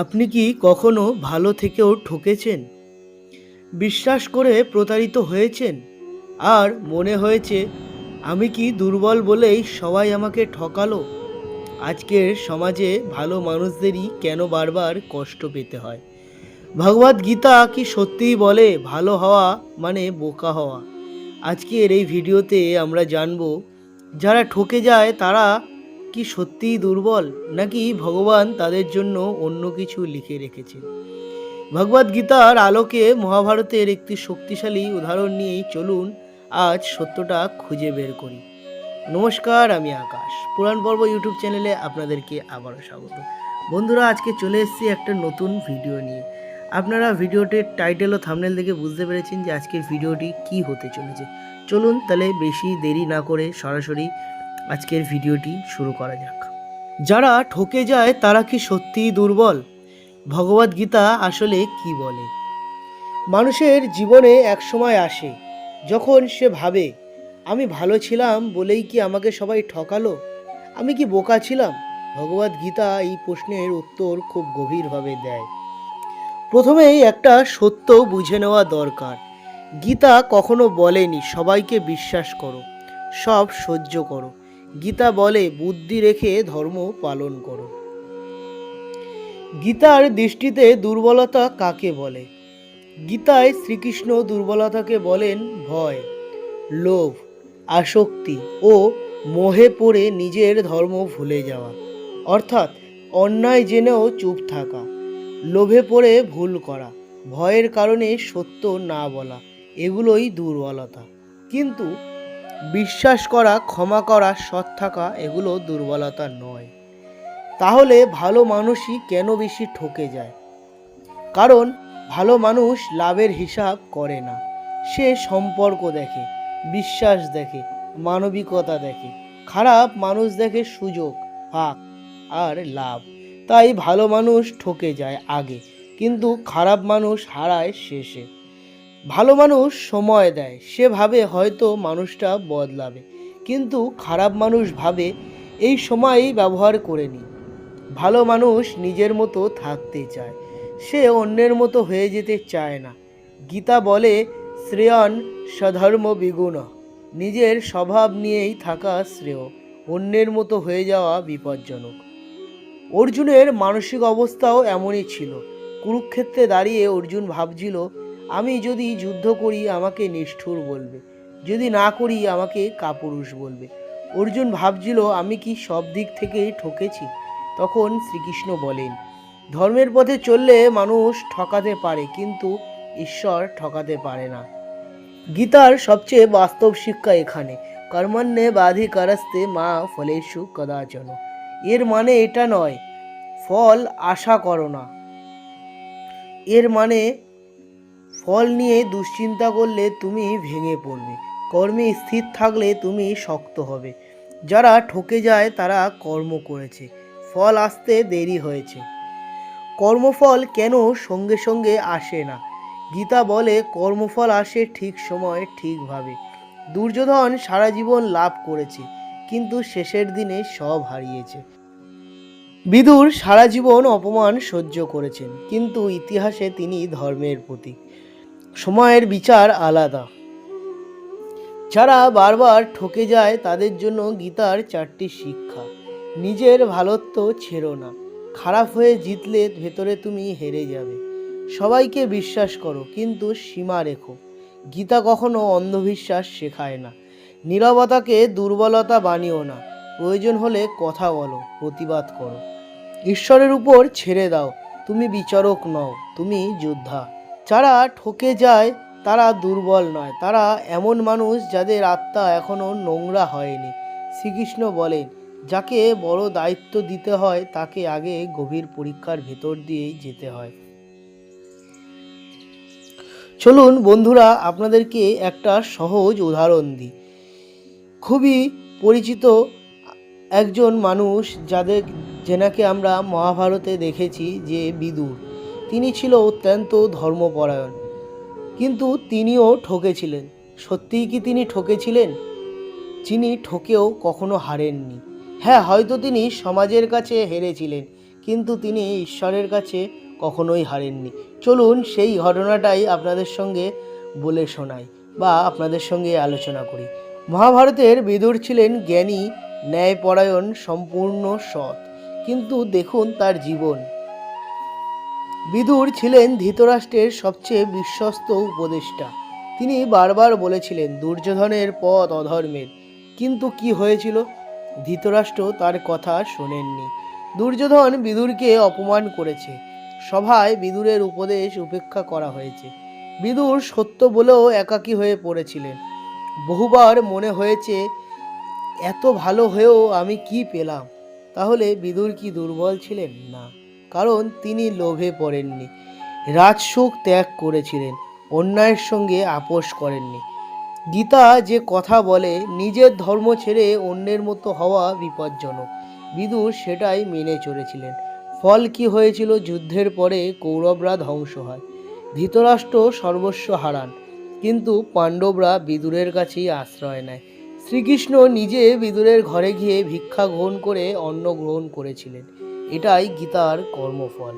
আপনি কি কখনো ভালো থেকেও ঠকেছেন? বিশ্বাস করে প্রতারিত হয়েছেন? আর মনে হয়েছে আমি কি দুর্বল বলেই সবাই আমাকে ঠকালো? আজকের সমাজে ভালো মানুষদেরই কেন বারবার কষ্ট পেতে হয়? ভগবদ গীতা কি সত্যিই বলে ভালো হওয়া মানে বোকা হওয়া? আজকের এই ভিডিওতে আমরা জানব যারা ঠকে যায় তারা কি সত্যিই দুর্বল, নাকি ভগবান তাদের জন্য অন্য কিছু লিখে রেখেছেন। ভগবদ গীতার আলোকে মহাভারতের একটি শক্তিশালী উদাহরণ নিয়েই চলুন আজ সত্যটা খুঁজে বের করি। নমস্কার, আমি আকাশ। পুরাণ পর্ব ইউটিউব চ্যানেলে আপনাদেরকে আবারও স্বাগত। বন্ধুরা, আজকে চলে এসেছি একটা নতুন ভিডিও নিয়ে। আপনারা ভিডিওটির টাইটেল ও থাম্বনেল দেখে বুঝতে পেরেছেন যে আজকের ভিডিওটি কি হতে চলেছে। চলুন তাহলে বেশি দেরি না করে সরাসরি আজকের ভিডিওটি শুরু করা যাক। যারা ঠকে যায় তারা কি সত্যিই দুর্বল? ভগবদ গীতা আসলে কি বলে? মানুষের জীবনে এক সময় আসে যখন সে ভাবে, আমি ভালো ছিলাম বলেই কি আমাকে সবাই ঠকালো? আমি কি বোকা ছিলাম? ভগবদ গীতা এই প্রশ্নের উত্তর খুব গভীরভাবে দেয়। প্রথমেই একটা সত্য বুঝে নেওয়া দরকার। গীতা কখনো বলেনি সবাইকে বিশ্বাস করো, সব সহ্য করো। গীতা বলে বুদ্ধি রেখে ধর্ম পালন করো। গীতার দৃষ্টিতে দুর্বলতা কাকে বলে? গীতায় শ্রীকৃষ্ণ দুর্বলতাকে বলেন ভয়, লোভ, আসক্তি ও মোহে পড়ে নিজের ধর্ম ভুলে যাওয়া। অর্থাৎ অন্যায় জেনেও চুপ থাকা, লোভে পড়ে ভুল করা, ভয়ের কারণে সত্য না বলা, এগুলোই দুর্বলতা। কিন্তু বিশ্বাস করা, ক্ষমা করা, সৎ থাকা এগুলো দুর্বলতা নয়। তাহলে ভালো মানুষই কেন বেশি ঠকে যায়? কারণ ভালো মানুষ লাভের হিসাব করে না। সে সম্পর্ক দেখে, বিশ্বাস দেখে, মানবিকতা দেখে। খারাপ মানুষ দেখে সুযোগ, ফাঁক আর লাভ। তাই ভালো মানুষ ঠকে যায় আগে, কিন্তু খারাপ মানুষ হারায় শেষে। ভালো মানুষ সময় দেয়, সে ভাবে হয়তো মানুষটা বদলাবে, কিন্তু খারাপ মানুষ ভাবে এই সময়ই ব্যবহার করে নি। ভালো মানুষ নিজের মতো থাকতে চায়, সে অন্যের মতো হয়ে যেতে চায় না। গীতা বলে শ্রেয়ন স্বধর্ম বিগুণ, নিজের স্বভাব নিয়েই থাকা শ্রেয়, অন্যের মতো হয়ে যাওয়া বিপজ্জনক। অর্জুনের মানসিক অবস্থাও এমনই ছিল। কুরুক্ষেত্রে দাঁড়িয়ে অর্জুন ভাবছিল, আমি যদি যুদ্ধ করি আমাকে নিষ্ঠুর বলবে, যদি না করি আমাকে কাপুরুষ বলবে। অর্জুন ভাবছিল, আমি কি সব দিক থেকেই ঠকেছি? তখন শ্রীকৃষ্ণ বলেন, ধর্মের পথে চললে মানুষ ঠকাতে পারে, কিন্তু ঈশ্বর ঠকাতে পারে না। গীতার সবচেয়ে বাস্তব শিক্ষা এখানে, কর্মণ্যে বাধিকারস্তে মা ফলেষু কদাচন। এর মানে এটা নয় ফল আশা করো না, এর মানে ফল নিয়ে দুশ্চিন্তা করলে তুমি ভেঙে পড়বে, কর্মে স্থির থাকলে তুমি শক্ত হবে। যারা ঠকে যায় তারা কর্ম করেছে, ফল আসতে দেরি হয়েছে। কর্মফল কেন সঙ্গে সঙ্গে আসে না? গীতা বলে কর্মফল আসে ঠিক সময়, ঠিকভাবে। দুর্যোধন সারা জীবন লাভ করেছে, কিন্তু শেষের দিনে সব হারিয়েছে। বিদুর সারা জীবন অপমান সহ্য করেছেন, কিন্তু ইতিহাসে তিনি ধর্মের প্রতীক। সময়ের বিচার আলাদা। যারা বারবার ঠকে যায় তাদের জন্য গীতার 4টি শিক্ষা। নিজের ভালোত্ব ছেড়ো না, খারাপ হয়ে জিতলে ভেতরে তুমি হেরে যাবে। সবাইকে বিশ্বাস করো, কিন্তু সীমা রেখো। গীতা কখনো অন্ধবিশ্বাস শেখায় না। নীরবতাকে দুর্বলতা বানিও না, প্রয়োজন হলে কথা বলো, প্রতিবাদ করো। ঈশ্বরের উপর ছেড়ে দাও, তুমি বিচারক নও, তুমি যোদ্ধা। যারা ঠকে যায় তারা দুর্বল নয়, তারা এমন মানুষ যাদের আত্মা এখনো নোংরা হয়নি। শ্রীকৃষ্ণ বলেন, যাকে বড় দায়িত্ব দিতে হয় তাকে আগে গভীর পরীক্ষার ভেতর দিয়েই যেতে হয়। চলুন বন্ধুরা, আপনাদেরকে একটা সহজ উদাহরণ দিই। খুবই পরিচিত একজন মানুষ, যেনাকে আমরা মহাভারতে দেখেছি, যে বিদুর। তিনি ছিল অত্যন্ত ধর্মপরায়ণ, কিন্তু তিনিও ঠকেছিলেন। সত্যিই কি তিনি ঠকেছিলেন? যিনি ঠকেও কখনো হারেননি। হ্যাঁ, হয়তো তিনি সমাজের কাছে হেরেছিলেন, কিন্তু তিনি ঈশ্বরের কাছে কখনোই হারেননি। চলুন সেই ঘটনাটাই আপনাদের সঙ্গে বলে শোনাই বা আপনাদের সঙ্গে আলোচনা করি। মহাভারতের বিদুর ছিলেন জ্ঞানী, ন্যায়পরায়ণ, সম্পূর্ণ সৎ, কিন্তু দেখুন তার জীবন। বিদুর ছিলেন ধৃতরাষ্ট্রের সবচেয়ে বিশ্বস্ত উপদেষ্টা। তিনি বারবার বলেছিলেন দুর্যোধনের পথ অধর্মের, কিন্তু কি হয়েছিল? ধৃতরাষ্ট্র তার কথা শোনেননি। দুর্যোধন বিদুরকে অপমান করেছে, সভায় বিদুরের উপদেশ উপেক্ষা করা হয়েছে। বিদুর সত্য বলেও একাকী হয়ে পড়েছিলেন। বহুবার মনে হয়েছে এত ভালো হয়েও আমি কি পেলাম? তাহলে বিদুর কি দুর্বল ছিলেন? না, কারণ তিনি লোভে পড়েননি, রাজসুখ ত্যাগ করেছিলেন, অন্যায়ের সঙ্গে আপোষ করেননি। গীতা যে কথা বলে নিজের ধর্ম ছেড়ে অন্যের মতো হওয়া বিপজ্জনক, বিদুর সেটাই মেনে চলেছিলেন। ফল কি হয়েছিল? যুদ্ধের পরে কৌরবরা ধ্বংস হয়, ধৃতরাষ্ট্র সর্বস্ব হারান, কিন্তু পাণ্ডবরা বিদুরের কাছেই আশ্রয় নেয়। শ্রীকৃষ্ণ নিজে বিদুরের ঘরে গিয়ে ভিক্ষা গ্রহণ করে অন্ন গ্রহণ করেছিলেন। এটাই গীতার কর্মফল।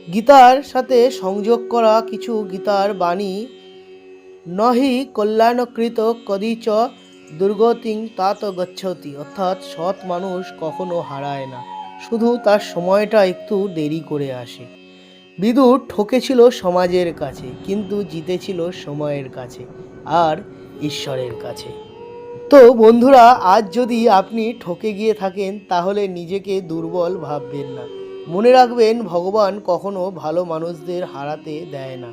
গীতার সাথে সংযোগ করা কিছু গীতার বাণী: নহি কল্যাণকৃত কদিচ দুর্গতিং তাত গচ্ছতি, অর্থাৎ সৎ মানুষ কখনো হারায় না, শুধু তার সময়টা একটু দেরি করে আসে। বিদুর ঠকেছিল সমাজের কাছে, কিন্তু জিতেছিল সময়ের কাছে আর ঈশ্বরের কাছে। তো বন্ধুরা, আজ যদি আপনি ঠকে গিয়ে থাকেন তাহলে নিজেকে দুর্বল ভাববেন না। মনে রাখবেন, ভগবান কখনো ভালো মানুষদের হারাতে দেয় না,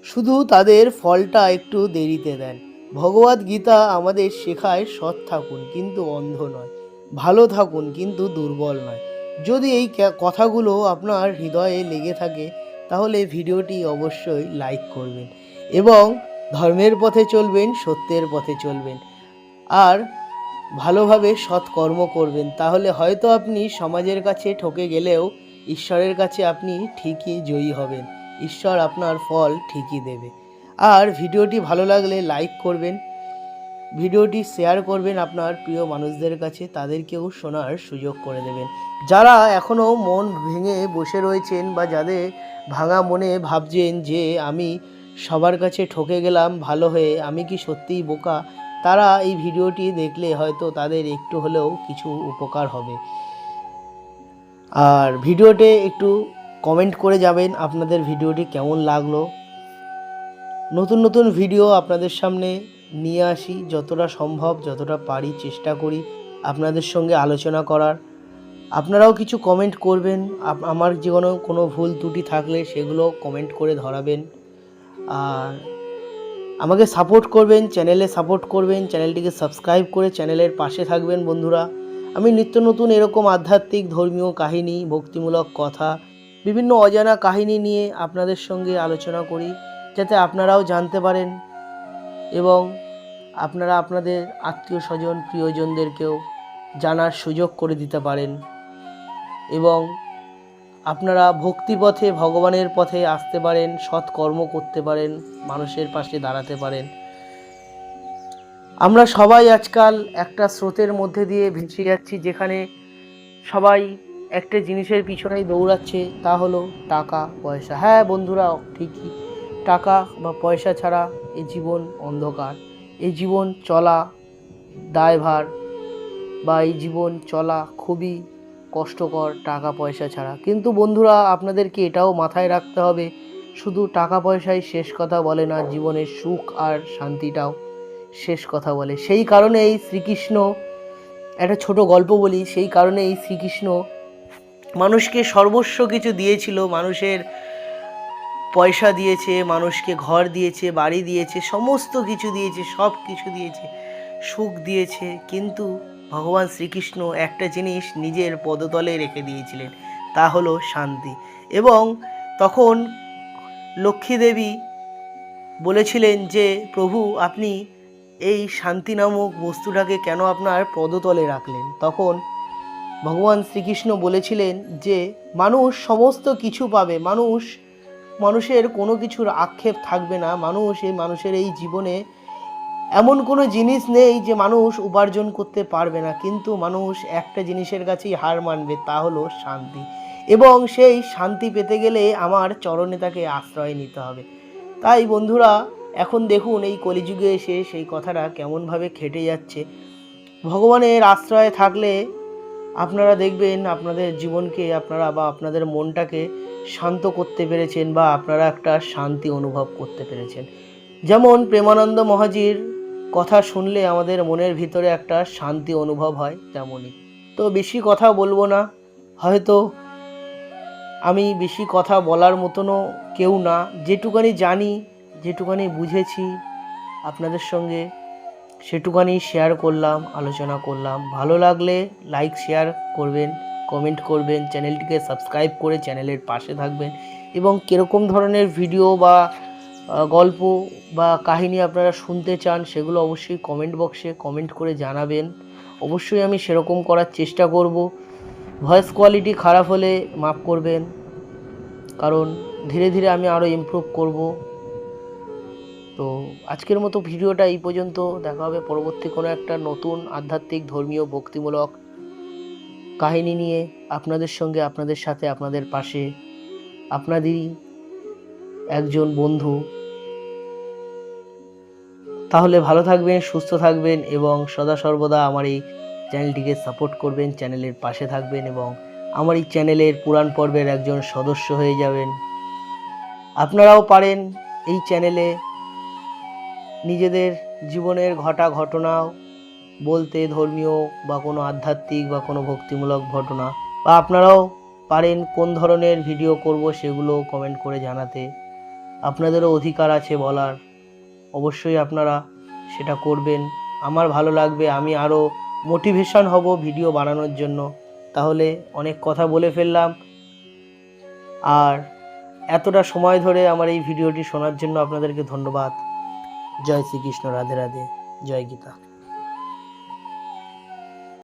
শুধু তাদের ফলটা একটু দেরিতে দেন। ভগবদ গীতা আমাদের শেখায় সৎ থাকুন কিন্তু অন্ধ নয়, ভালো থাকুন কিন্তু দুর্বল নয়। যদি এই কথাগুলো আপনার হৃদয়ে লেগে থাকে তাহলে ভিডিওটি অবশ্যই লাইক করবেন এবং ধর্মের পথে চলবেন, সত্যের পথে চলবেন আর ভালোভাবে সৎকর্ম করবেন। তাহলে হয়তো আপনি সমাজের কাছে ঠকে গেলেও ঈশ্বরের কাছে আপনি ঠিকই জয়ী হবেন, ঈশ্বর আপনার ফল ঠিকই দেবে। আর ভিডিওটি ভালো লাগলে লাইক করবেন, ভিডিওটি শেয়ার করবেন আপনার প্রিয় মানুষদের কাছে, তাদেরকেও শোনার সুযোগ করে দেবেন। যারা এখনও মন ভেঙে বসে রয়েছেন বা যাদের ভাঙা মনে ভাবছেন যে আমি সবার কাছে ঠকে গেলাম ভালো হয়ে, আমি কি সত্যিই বোকা, তারা এই ভিডিওটি দেখলে হয়তো তাদের একটু হলেও কিছু উপকার হবে। আর ভিডিওতে একটু কমেন্ট করে যাবেন আপনাদের ভিডিওটি কেমন লাগলো। নতুন নতুন ভিডিও আপনাদের সামনে নিয়ে আসি, যতটা সম্ভব যতটা পারি চেষ্টা করি আপনাদের সঙ্গে আলোচনা করার। আপনারাও কিছু কমেন্ট করবেন, আমার জীবনে কোনো ভুল ত্রুটি থাকলে সেগুলো কমেন্ট করে ধরাবেন। আর আমাকে সাপোর্ট করবেন, চ্যানেলে সাপোর্ট করবেন, চ্যানেলটিকে সাবস্ক্রাইব করে চ্যানেলের পাশে থাকবেন বন্ধুরা। আমি নিত্য নতুন এরকম আধ্যাত্মিক ধর্মীয় কাহিনী, ভক্তিমূলক কথা, বিভিন্ন অজানা কাহিনী নিয়ে আপনাদের সঙ্গে আলোচনা করি, যাতে আপনারাও জানতে পারেন এবং আপনারা আপনাদের আত্মীয় স্বজন প্রিয়জনদেরকেও জানার সুযোগ করে দিতে পারেন এবং আপনারা ভক্তিপথে ভগবানের পথে আসতে পারেন, সৎকর্ম করতে পারেন, মানুষের পাশে দাঁড়াতে পারেন। আমরা সবাই আজকাল একটা স্রোতের মধ্যে দিয়ে ভেসে যাচ্ছি, যেখানে সবাই একটা জিনিসের পিছনেই দৌড়াচ্ছে, তা হলো টাকা পয়সা। হ্যাঁ বন্ধুরা, ঠিকই, টাকা বা পয়সা ছাড়া এই জীবন অন্ধকার, এই জীবন চলা দায়ভার বা এই জীবন চলা খুবই কষ্টকর টাকা পয়সা ছাড়া। কিন্তু বন্ধুরা, আপনাদেরকে এটাও মাথায় রাখতে হবে, শুধু টাকা পয়সাই শেষ কথা বলে না, জীবনের সুখ আর শান্তিটাও শেষ কথা বলে। সেই কারণেই শ্রীকৃষ্ণ, একটা ছোট গল্প বলি, সেই কারণেই শ্রীকৃষ্ণ মানুষকে সর্বস্ব কিছু দিয়েছিল, মানুষের পয়সা দিয়েছে, মানুষকে ঘর দিয়েছে, বাড়ি দিয়েছে, সমস্ত কিছু দিয়েছে, সব কিছু দিয়েছে, সুখ দিয়েছে, কিন্তু ভগবান শ্রীকৃষ্ণ একটা জিনিস নিজের পদতলে রেখে দিয়েছিলেন, তা হলো শান্তি। এবং তখন লক্ষ্মী দেবী বলেছিলেন যে প্রভু, আপনি এই শান্তি নামক বস্তুটাকে কেন আপনার পদতলে রাখলেন? তখন ভগবান শ্রীকৃষ্ণ বলেছিলেন যে মানুষ সমস্ত কিছু পাবে, মানুষের কোনো কিছুর আক্ষেপ থাকবে না, মানুষের এই জীবনে এমন কোনো জিনিস নেই যে মানুষ উপার্জন করতে পারবে না, কিন্তু মানুষ একটা জিনিসের কাছেই হার মানবে, তা হলো শান্তি। এবং সেই শান্তি পেতে গেলে আমার চরণে তাকে আশ্রয় নিতে হবে। তাই বন্ধুরা, এখন দেখুন এই কলিযুগে এসে সেই কথাটা কেমনভাবে খেটে যাচ্ছে। ভগবানের আশ্রয়ে থাকলে আপনারা দেখবেন আপনাদের জীবনকে আপনারা বা আপনাদের মনটাকে শান্ত করতে পেরেছেন, বা আপনারা একটা শান্তি অনুভব করতে পেরেছেন। যেমন প্রেমানন্দ মহাজির কথা শুনলে আমাদের মনের ভিতরে একটা শান্তি অনুভব হয়, তেমনই। তো বেশি কথা বলবো না, হয়তো আমি বেশি কথা বলার মতনও কেউ না। যেটুকানি জানি, যেটুকানি বুঝেছি আপনাদের সঙ্গে সেটুকানি শেয়ার করলাম, আলোচনা করলাম। ভালো লাগলে লাইক শেয়ার করবেন, কমেন্ট করবেন, চ্যানেলটিকে সাবস্ক্রাইব করে চ্যানেলের পাশে থাকবেন। এবং কীরকম ধরনের ভিডিও বা গল্প বা কাহিনী আপনারা শুনতে চান সেগুলো অবশ্যই কমেন্ট বক্সে কমেন্ট করে জানাবেন। অবশ্যই আমি সেরকম করার চেষ্টা করব। ভয়েস কোয়ালিটি খারাপ হলে মাফ করবেন, কারণ ধীরে ধীরে আমি আরও ইমপ্রুভ করব। তো আজকের মতো ভিডিওটা এই পর্যন্ত। দেখা হবে পরবর্তী কোনো একটা নতুন আধ্যাত্মিক ধর্মীয় ভক্তিমূলক কাহিনী নিয়ে আপনাদের সঙ্গে, আপনাদের সাথে, আপনাদের পাশে আপনাদেরই একজন বন্ধু। তাহলে ভালো থাকবেন, সুস্থ থাকবেন এবং সদা সর্বদা আমার এই চ্যানেলটিকে সাপোর্ট করবেন, চ্যানেলের পাশে থাকবেন এবং আমার এই চ্যানেলের পুরাণ পর্বের একজন সদস্য হয়ে যাবেন। আপনারাও পারেন এই চ্যানেলে নিজেদের জীবনের ঘটনাও বলতে, ধর্মীয় বা কোনো আধ্যাত্মিক বা কোনো ভক্তিমূলক ঘটনা, বা আপনারাও পারেন কোন ধরনের ভিডিও করব সেগুলো কমেন্ট করে জানাতে। আপনাদেরও অধিকার আছে বলার, অবশ্যই আপনারা সেটা করবেন। আমার ভালো লাগবে, আমি আরও মোটিভেশন হব ভিডিও বানানোর জন্য। তাহলে অনেক কথা বলে ফেললাম, আর এতটা সময় ধরে আমার এই ভিডিওটি শোনার জন্য আপনাদেরকে ধন্যবাদ। জয় শ্রীকৃষ্ণ, রাধে রাধে, জয় গীতা।